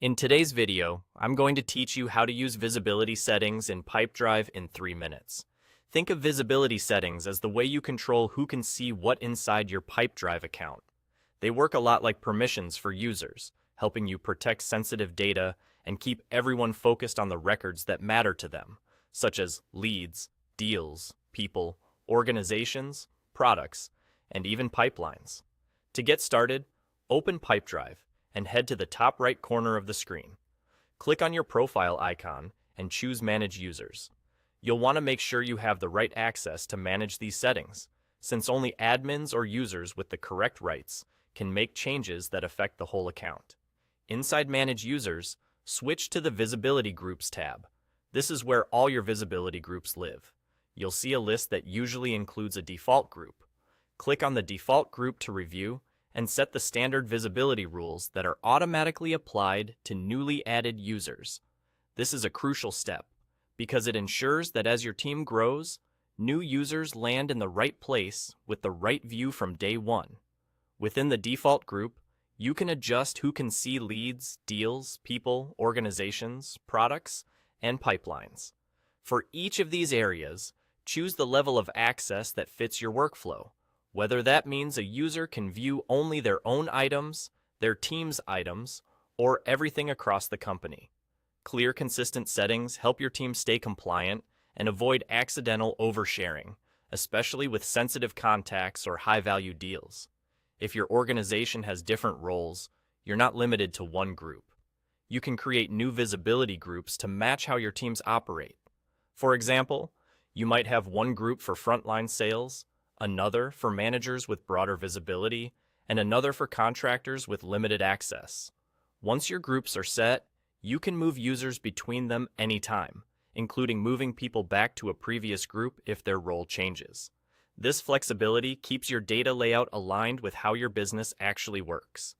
In today's video, I'm going to teach you how to use visibility settings in Pipedrive in 3 minutes. Think of visibility settings as the way you control who can see what inside your Pipedrive account. They work a lot like permissions for users, helping you protect sensitive data and keep everyone focused on the records that matter to them, such as leads, deals, people, organizations, products, and even pipelines. To get started, open Pipedrive and head to the top right corner of the screen. Click on your profile icon and choose Manage Users. You'll want to make sure you have the right access to manage these settings, since only admins or users with the correct rights can make changes that affect the whole account. Inside Manage Users, switch to the Visibility Groups tab. This is where all your visibility groups live. You'll see a list that usually includes a default group. Click on the default group to review and set the standard visibility rules that are automatically applied to newly added users. This is a crucial step because it ensures that as your team grows, new users land in the right place with the right view from day one. Within the default group, you can adjust who can see leads, deals, people, organizations, products, and pipelines. For each of these areas, choose the level of access that fits your workflow. Whether that means a user can view only their own items, their team's items, or everything across the company. Clear, consistent settings help your team stay compliant and avoid accidental oversharing, especially with sensitive contacts or high-value deals. If your organization has different roles, you're not limited to one group. You can create new visibility groups to match how your teams operate. For example, you might have one group for frontline sales, another for managers with broader visibility, and another for contractors with limited access. Once your groups are set, you can move users between them anytime, including moving people back to a previous group if their role changes. This flexibility keeps your data layout aligned with how your business actually works.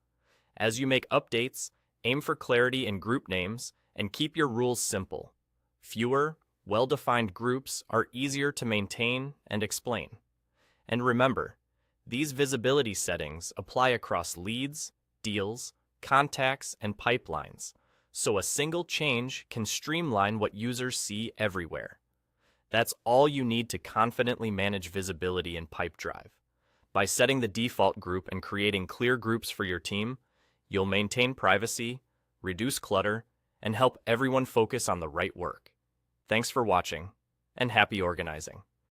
As you make updates, aim for clarity in group names and keep your rules simple. Fewer, well-defined groups are easier to maintain and explain. And remember, these visibility settings apply across leads, deals, contacts, and pipelines, so a single change can streamline what users see everywhere. That's all you need to confidently manage visibility in Pipedrive. By setting the default group and creating clear groups for your team, you'll maintain privacy, reduce clutter, and help everyone focus on the right work. Thanks for watching, and happy organizing.